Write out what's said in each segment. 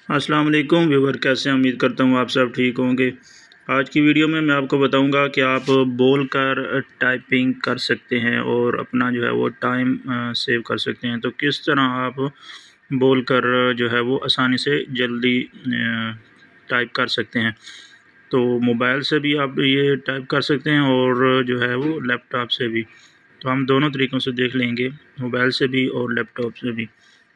अस्सलाम वालेकुम व्यूवर, कैसे हैं? उम्मीद करता हूँ आप सब ठीक होंगे। आज की वीडियो में मैं आपको बताऊंगा कि आप बोल कर टाइपिंग कर सकते हैं और अपना जो है वो टाइम सेव कर सकते हैं। तो किस तरह आप बोल कर जो है वो आसानी से जल्दी टाइप कर सकते हैं। तो मोबाइल से भी आप ये टाइप कर सकते हैं और जो है वो लैपटॉप से भी। तो हम दोनों तरीक़ों से देख लेंगे, मोबाइल से भी और लैपटॉप से भी।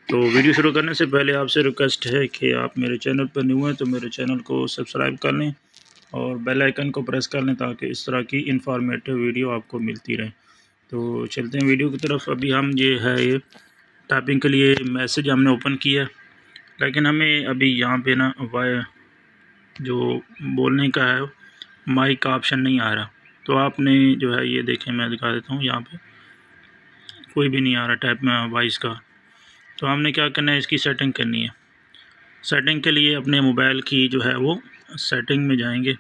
तो वीडियो शुरू करने से पहले आपसे रिक्वेस्ट है कि आप मेरे चैनल पर न्यू हैं तो मेरे चैनल को सब्सक्राइब कर लें और बेल आइकन को प्रेस कर लें ताकि इस तरह की इंफॉर्मेटिव वीडियो आपको मिलती रहे। तो चलते हैं वीडियो की तरफ। अभी हम ये टाइपिंग के लिए मैसेज हमने ओपन किया, लेकिन हमें अभी यहाँ पे ना जो बोलने का है माइक का ऑप्शन नहीं आ रहा। तो आपने जो है ये देखें, मैं दिखा देता हूँ, यहाँ पे कोई भी नहीं आ रहा टाइप में वॉइस का। तो हमने क्या करना है, इसकी सेटिंग करनी है। सेटिंग के लिए अपने मोबाइल की जो है वो सेटिंग में जाएंगे।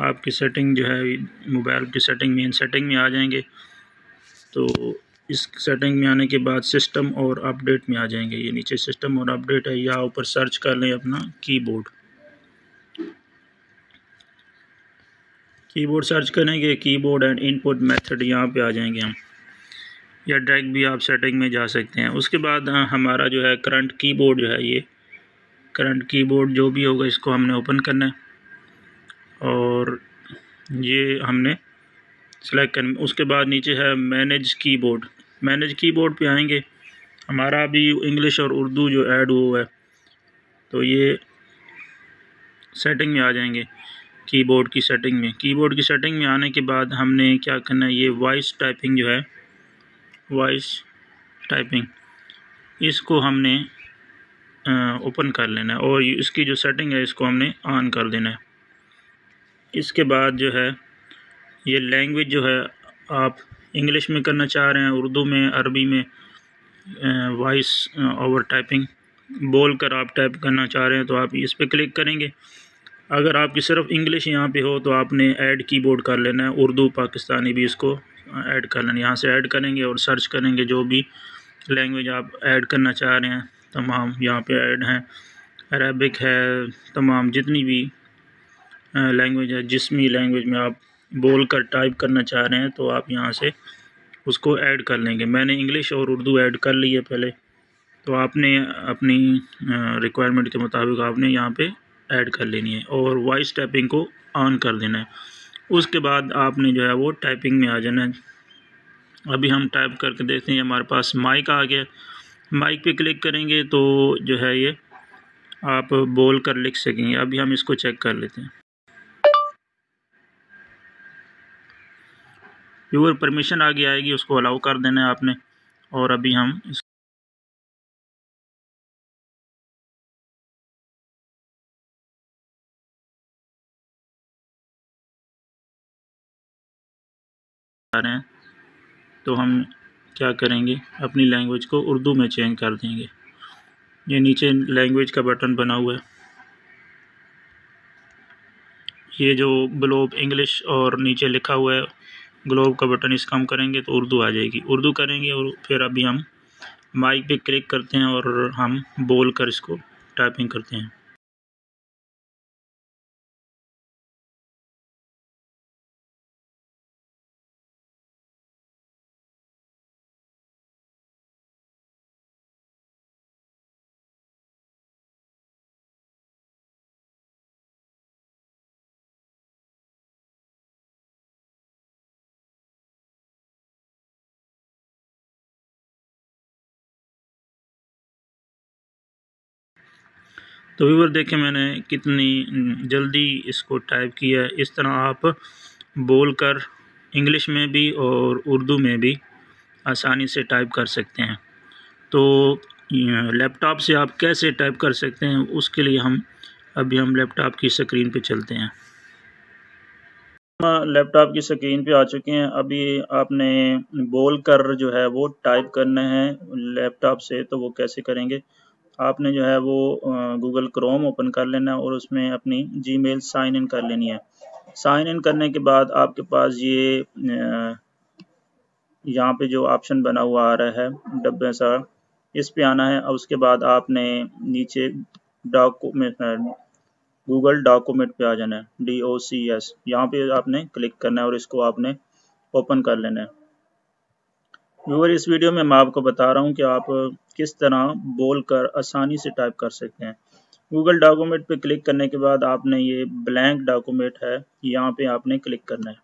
आपकी सेटिंग जो है मोबाइल की सेटिंग में आ जाएंगे। तो इस सेटिंग में आने के बाद सिस्टम और अपडेट में आ जाएंगे। ये नीचे सिस्टम और अपडेट है, या ऊपर सर्च कर लें अपना कीबोर्ड सर्च करेंगे, कीबोर्ड एंड इनपुट मेथड, यहाँ पे आ जाएंगे हम। या डायरेक्ट भी आप सेटिंग में जा सकते हैं। उसके बाद हमारा जो है करंट कीबोर्ड जो है, ये करंट कीबोर्ड जो भी होगा इसको हमने ओपन करना है और ये हमने सेलेक्ट करना। उसके बाद नीचे है मैनेज कीबोर्ड पे आएंगे। हमारा अभी इंग्लिश और उर्दू जो ऐड हुआ है, तो ये सेटिंग में आ जाएंगे। कीबोर्ड की सेटिंग में आने के बाद हमने क्या करना है, ये वॉइस टाइपिंग इसको हमने ओपन कर लेना है और इसकी जो सेटिंग है इसको हमने ऑन कर देना है। इसके बाद जो है ये लैंग्वेज जो है, आप इंग्लिश में करना चाह रहे हैं, उर्दू में, अरबी में, वॉइस ओवर टाइपिंग बोल कर आप टाइप करना चाह रहे हैं तो आप इस पर क्लिक करेंगे। अगर आपकी सिर्फ इंग्लिश यहाँ पे हो तो आपने ऐड कीबोर्ड कर लेना है। उर्दू पाकिस्तानी भी इसको ऐड कर लेना है। यहाँ से ऐड करेंगे और सर्च करेंगे जो भी लैंग्वेज आप ऐड करना चाह रहे हैं, तमाम यहाँ पे ऐड हैं। अरबिक है, तमाम जितनी भी लैंग्वेज है, जिसमी लैंग्वेज में आप बोल कर टाइप करना चाह रहे हैं तो आप यहाँ से उसको ऐड कर लेंगे। मैंने इंग्लिश और उर्दू ऐड कर ली है पहले, तो आपने अपनी रिक्वायरमेंट के मुताबिक आपने यहाँ पे ऐड कर लेनी है और वॉइस टाइपिंग को ऑन कर देना है। उसके बाद आपने जो है वो टाइपिंग में आ जाना है। अभी हम टाइप करके देखते हैं, हमारे पास माइक आ गया। माइक पे क्लिक करेंगे तो जो है ये आप बोल कर लिख सकेंगे। अभी हम इसको चेक कर लेते हैं। व्यूअर परमिशन आगे आएगी, उसको अलाउ कर देना है आपने। और अभी हम इस आ रहे हैं तो हम क्या करेंगे, अपनी लैंग्वेज को उर्दू में चेंज कर देंगे। ये नीचे लैंग्वेज का बटन बना हुआ है, ये जो ग्लोब इंग्लिश और नीचे लिखा हुआ है ग्लोब का बटन, इसका हम करेंगे तो उर्दू आ जाएगी। उर्दू करेंगे और फिर अभी हम माइक पे क्लिक करते हैं और हम बोल कर इसको टाइपिंग करते हैं। तो व्यूअर देखें मैंने कितनी जल्दी इसको टाइप किया है। इस तरह आप बोल कर इंग्लिश में भी और उर्दू में भी आसानी से टाइप कर सकते हैं। तो लैपटॉप से आप कैसे टाइप कर सकते हैं, उसके लिए हम लैपटॉप की स्क्रीन पे चलते हैं। लैपटॉप की स्क्रीन पे आ चुके हैं। अभी आपने बोल कर जो है वो टाइप करना है लैपटॉप से, तो वो कैसे करेंगे, आपने जो है वो गूगल क्रोम ओपन कर लेना है और उसमें अपनी जीमेल साइन इन कर लेनी है। साइन इन करने के बाद आपके पास ये यहाँ पे जो ऑप्शन बना हुआ आ रहा है डब्बे सा, इस पे आना है। अब उसके बाद आपने नीचे डॉक्यूमेंट गूगल डॉक्यूमेंट पे आ जाना है, DOCS, यहाँ पे आपने क्लिक करना है और इसको आपने ओपन कर लेना है। व्यूअर, इस वीडियो में मैं आपको बता रहा हूँ कि आप किस तरह बोलकर आसानी से टाइप कर सकते हैं। गूगल डॉक्यूमेंट पे क्लिक करने के बाद आपने ये ब्लैंक डॉक्यूमेंट है, यहाँ पे आपने क्लिक करना है।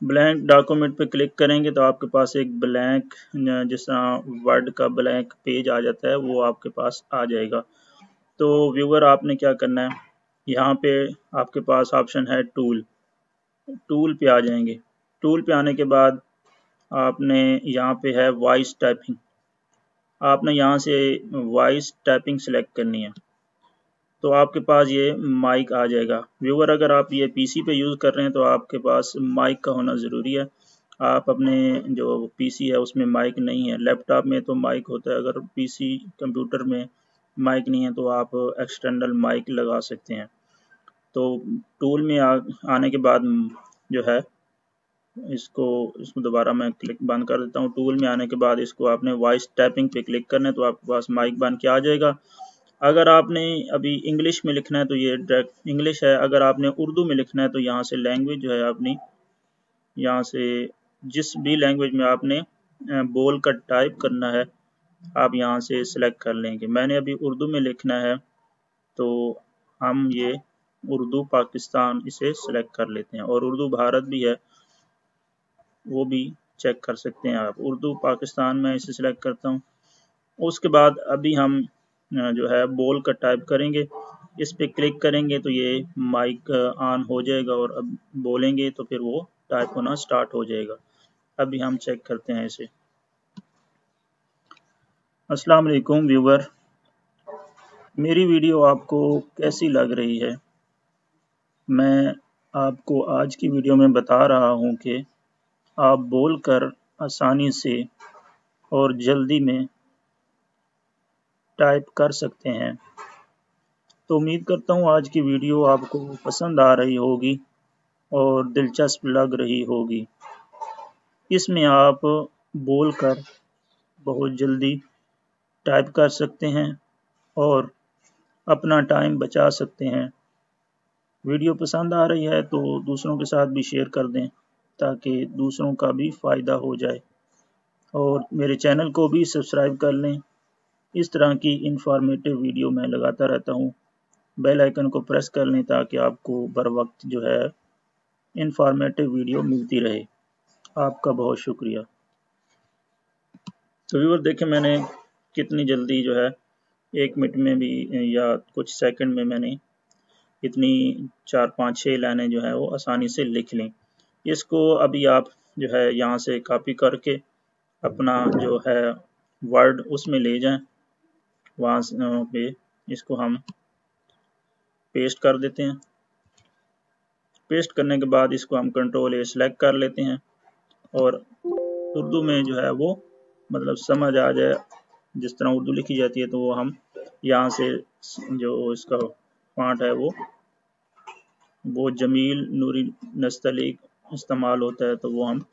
ब्लैंक डॉक्यूमेंट पे क्लिक करेंगे तो आपके पास एक ब्लैंक, जिस तरह वर्ड का ब्लैंक पेज आ जाता है, वो आपके पास आ जाएगा। तो व्यूअर, आपने क्या करना है, यहाँ पे आपके पास ऑप्शन है टूल पे आ जाएंगे। टूल पे आने के बाद आपने यहाँ पे है वॉइस टाइपिंग, आपने यहाँ से वॉइस टाइपिंग सेलेक्ट करनी है। तो आपके पास ये माइक आ जाएगा। व्यूअर, अगर आप ये पीसी पे यूज़ कर रहे हैं तो आपके पास माइक का होना ज़रूरी है। आप अपने जो पीसी है उसमें माइक नहीं है, लैपटॉप में तो माइक होता है, अगर पीसी कंप्यूटर में माइक नहीं है तो आप एक्सटर्नल माइक लगा सकते हैं। तो टूल में आने के बाद जो है इसको दोबारा मैं क्लिक बंद कर देता हूँ। टूल में आने के बाद इसको आपने वॉइस टाइपिंग पे क्लिक करना है तो आपके पास माइक बन के आ जाएगा। अगर आपने अभी इंग्लिश में लिखना है तो ये डायरेक्ट इंग्लिश है, अगर आपने उर्दू में लिखना है तो यहाँ से लैंग्वेज जो है अपनी, यहाँ से जिस भी लैंग्वेज में आपने बोल कर टाइप करना है आप यहाँ से सिलेक्ट कर लेंगे। मैंने अभी उर्दू में लिखना है तो हम ये उर्दू पाकिस्तान इसे सिलेक्ट कर लेते हैं, और उर्दू भारत भी है वो भी चेक कर सकते हैं आप। उर्दू पाकिस्तान में इसे सिलेक्ट करता हूँ। उसके बाद अभी हम जो है बोल कर टाइप करेंगे, इस पे क्लिक करेंगे तो ये माइक ऑन हो जाएगा और अब बोलेंगे तो फिर वो टाइप होना स्टार्ट हो जाएगा। अभी हम चेक करते हैं इसे। अस्सलाम वालेकुम व्यूवर, मेरी वीडियो आपको कैसी लग रही है? मैं आपको आज की वीडियो में बता रहा हूँ कि आप बोलकर आसानी से और जल्दी में टाइप कर सकते हैं। तो उम्मीद करता हूँ आज की वीडियो आपको पसंद आ रही होगी और दिलचस्प लग रही होगी। इसमें आप बोलकर बहुत जल्दी टाइप कर सकते हैं और अपना टाइम बचा सकते हैं। वीडियो पसंद आ रही है तो दूसरों के साथ भी शेयर कर दें ताकि दूसरों का भी फ़ायदा हो जाए, और मेरे चैनल को भी सब्सक्राइब कर लें। इस तरह की इंफॉर्मेटिव वीडियो मैं लगाता रहता हूँ। बेल आइकन को प्रेस कर लें ताकि आपको बर वक्त जो है इंफॉर्मेटिव वीडियो मिलती रहे। आपका बहुत शुक्रिया। तो व्यूअर देखें, मैंने कितनी जल्दी जो है 1 मिनट में भी या कुछ सेकंड में मैंने इतनी 4, 5, 6 लाइनें जो है वो आसानी से लिख लें। इसको अभी आप जो है यहाँ से कॉपी करके अपना जो है वर्ड उसमें ले जाएं, वहाँ पे इसको हम पेस्ट कर देते हैं। पेस्ट करने के बाद इसको हम Ctrl+A सेलेक्ट कर लेते हैं और उर्दू में जो है वो मतलब समझ आ जाए जिस तरह उर्दू लिखी जाती है, तो वो हम यहाँ से जो इसका फॉन्ट है वो जमील नूरी नस्तलीक इस्तेमाल होता है, तो वो हम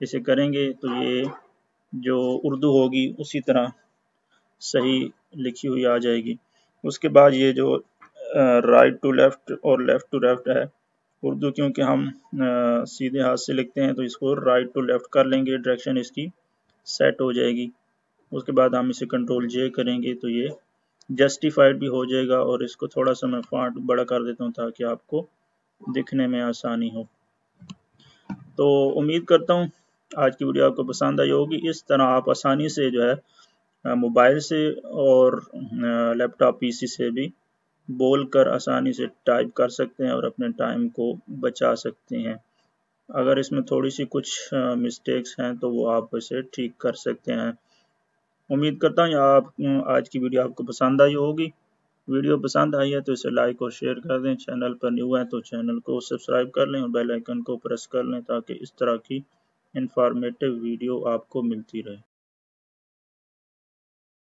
इसे करेंगे तो ये जो उर्दू होगी उसी तरह सही लिखी हुई आ जाएगी। उसके बाद ये जो राइट टू लेफ़्ट और लेफ़्ट टू राइट है, उर्दू क्योंकि हम सीधे हाथ से लिखते हैं तो इसको राइट टू लेफ़्ट कर लेंगे, डायरेक्शन इसकी सेट हो जाएगी। उसके बाद हम इसे Ctrl+J करेंगे तो ये जस्टिफाइड भी हो जाएगा, और इसको थोड़ा सा मैं फॉन्ट बड़ा कर देता हूँ ताकि आपको दिखने में आसानी हो। तो उम्मीद करता हूँ आज की वीडियो आपको पसंद आई होगी। इस तरह आप आसानी से जो है मोबाइल से और लैपटॉप पीसी से भी बोलकर आसानी से टाइप कर सकते हैं और अपने टाइम को बचा सकते हैं। अगर इसमें थोड़ी सी कुछ मिस्टेक्स हैं तो वो आप इसे ठीक कर सकते हैं। उम्मीद करता हूँ आप आज की वीडियो आपको पसंद आई होगी। वीडियो पसंद आई है तो इसे लाइक और शेयर कर दें। चैनल पर न्यू है तो चैनल को सब्सक्राइब कर लें और बेल आइकन को प्रेस कर लें ताकि इस तरह की इंफॉर्मेटिव वीडियो आपको मिलती रहे।